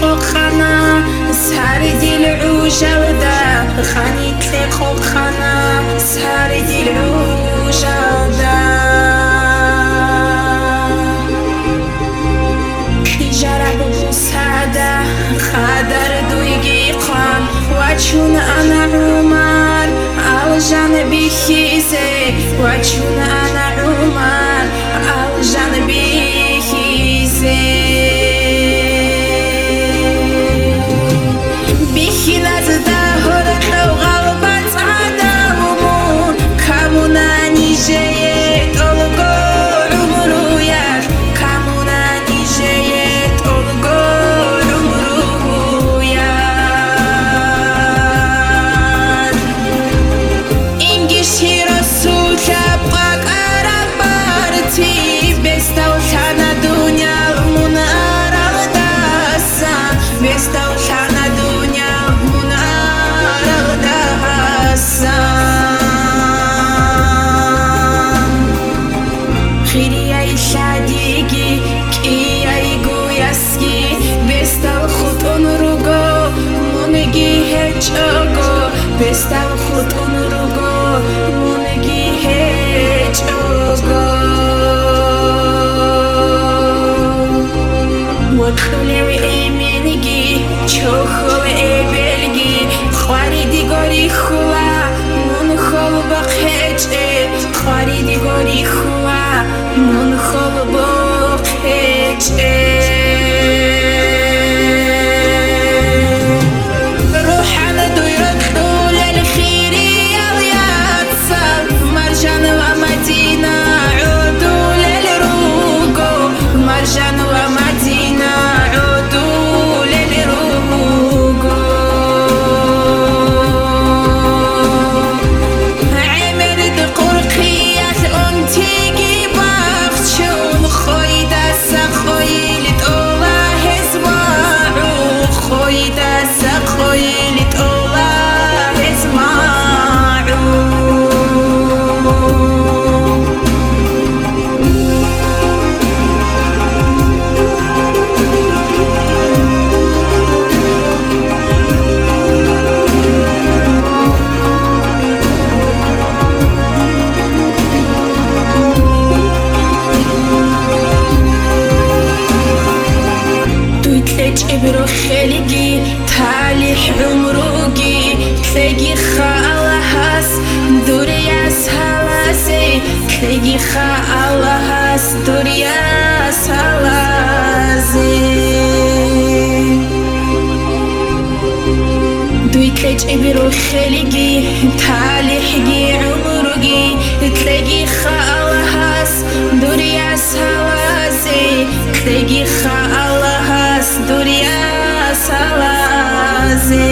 خوخنا سر دل عوجودا خانیت خوخنا سر دل عوجودا کی جرب بوساده خدر دویگی قان و چون انا عمر الجان بخیزه و چون انا عمر الجان بخیزه بستم خود اون رو گو مونگی هیچ اوگو و کلوی ایمینگی چوخو ای بلگی خواری دیگاری خواه مون خوب بخیچه خواری دیگاری خواه مون خوب بخیچه ابرو خلقي تالح عمرقي تلاقي خالهاس دورياس هلاسي تلاقي خالهاس دورياس هلاسي دويتلج ابرو خلقي تالحقي عمرقي تلاقي خالهاس دورياس هلاسي تلاقي خالهاس دورياس هلاسي